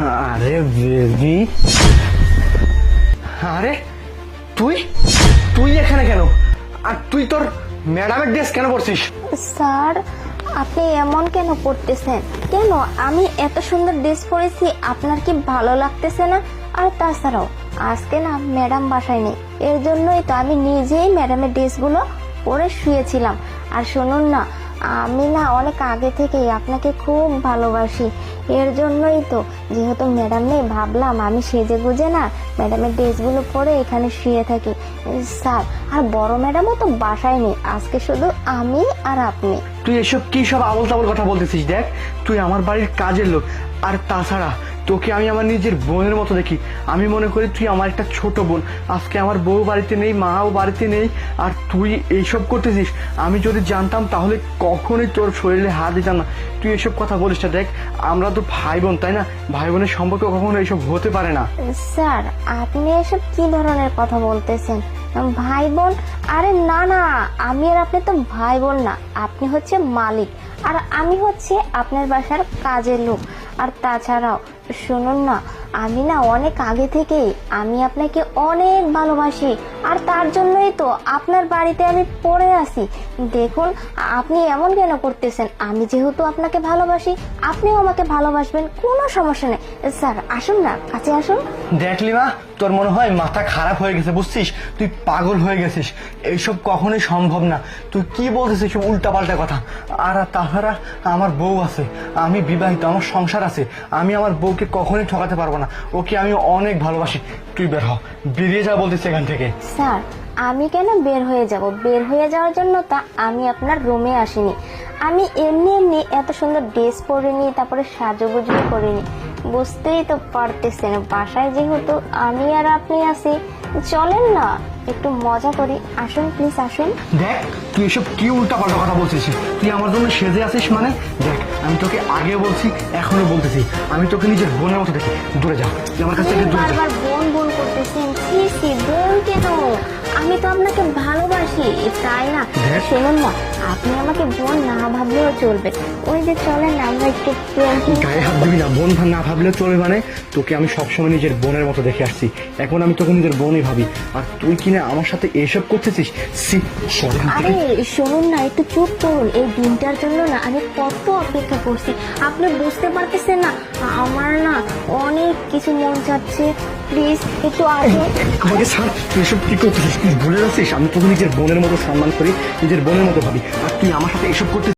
আরে বেবি, আরে তুই তুই এখানে কেন? আর তুই তোর ম্যাডামের ড্রেস কেন পরছিস? স্যার, আপনি এমন কেন করতেছেন? কেন আমি এত সুন্দর ড্রেস পরেছি, আপনার কি ভালো লাগতেছে না? আর তাছাড়াও আজকে না ম্যাডাম বাসায় নেই, এর জন্যই তো আমি নিজেই ম্যাডামের ড্রেসগুলো পরে শুয়েছিলাম। আর শুনুন না, আমি না অনেক আগে থেকেই আপনাকে খুব ভালোবাসি, এর জন্যই তো যেহেতু ম্যাডাম নেই ভাবলাম আমি সেজে গুজে না ম্যাডামের ড্রেসগুলো পরে এখানে শুয়ে থাকি। স্যার, আর বড় ম্যাডামও তো বাসায় নেই, আজকে শুধু আমি আর আপনি। তুই এসব কি সব আবল তাবল কথা বলতেছিস? দেখ, তুই আমার বাড়ির কাজের লোক, আর তাছাড়া তোকে আমি আমার নিজের বোনের মতো দেখি। আমি মনে করি তুই আমার একটা ছোট বোন। আজকে আমার বউ বাড়িতে নেই, মাও বাড়িতে নেই, আর তুই এইসব করতেছিস। আমি যদি জানতাম তাহলে কখনোই তোর শরীরে হাত দিতাম না। তুই এসব কথা বলিস না। দেখ, আমরা তো ভাই বোন, তাই না? ভাই বোনের সম্পর্ক কখনো এইসব হতে পারে না। স্যার, আপনি এসব কি ধরনের কথা বলতেছেন? ভাই বোন? আরে না না, আমি আর আপনি তো ভাই বোন না, আপনি হচ্ছে মালিক আর আমি হচ্ছে আপনার বাসার কাজের লোক। আর তাছাড়াও শুনুন না, আমি না অনেক আগে থেকেই আমি আপনাকে অনেক ভালোবাসি, আর তার জন্যই তো আপনার বাড়িতে আমি পড়ে আছি। দেখুন, আপনি এমন কেন করতেছেন? আমি যেহেতু আপনাকে ভালোবাসি, আপনিও আমাকে ভালোবাসবেন, কোনো সমস্যা নেই। স্যার আসুন না, কাছে আসুন। দেখলি মা, তোর মনে হয় মাথা খারাপ হয়ে গেছে, বুঝছিস? তুই পাগল হয়ে গেছিস। এইসব কখনোই সম্ভব না। তুই কি বলতেছিস সব উল্টা পাল্টা কথা? আর তাছাড়া আমার বউ আছে, আমি বিবাহিত, আমার সংসার আছে। আমি আমার বউকে কখনোই ঠকাতে পারবো না। ওকে আমি অনেক ভালোবাসি। তুই বের হ, বেরিয়ে যা বলতেছি এখান থেকে। স্যার, আমি কেন বের হয়ে যাব? বের হয়ে যাওয়ার জন্য তা আমি আপনার রুমে আসিনি। আমি এমনি এমনি এত সুন্দর ড্রেস পরিনি, তারপরে সাজুগুজু করিনি। বুঝতেই তো পারতেছেন, বাসায় যেহেতু আমি আর আপনি আছি, চলেন না একটু মজা করি। আসুন প্লিজ, আসুন। দেখ, তুই এসব কি উল্টা পাল্টা কথা বলছিস? তুই আমার জন্য সেজে আছিস মানে? দেখ, আমি তোকে আগে বলছি, এখনো বলতেছি, আমি তোকে নিজের বোনের মতো দেখি। দূরে যা, তুই আমার কাছ থেকে দূরে যা। বারবার বোন বোন করতেছেন, বোন কেন? আমি তো আপনাকে ভালোবাসি, তাই না? শুনুন না, আপনি আমাকে বোন না ভাবলেও চলবে। ওই যে চলেন না, আমরা একটু প্রেম গায়ে হাত দিবি না। বোন না ভাবলেও চলবে মানে? তোকে আমি সবসময় নিজের বোনের মতো দেখে আসছি, এখন আমি তোকে নিজের বোনই ভাবি। আর তুই কিনা আমার সাথে এসব করতেছিস? আরে শুনুন না, একটু চুপ করুন। এই দিনটার জন্য না আমি কত অপেক্ষা করছি, আপনি বুঝতে পারতেছেন না? আমার না অনেক কিছু মন চাচ্ছে, প্লিজ একটু আসুন। আমাকে ছাড়, তুই এসব কি করতেছিস? তুই ভুলে যাচ্ছিস আমি তোকে নিজের বোনের মতো সম্মান করি, নিজের বোনের মতো ভাবি, আর তুই আমার সাথে এসব করতে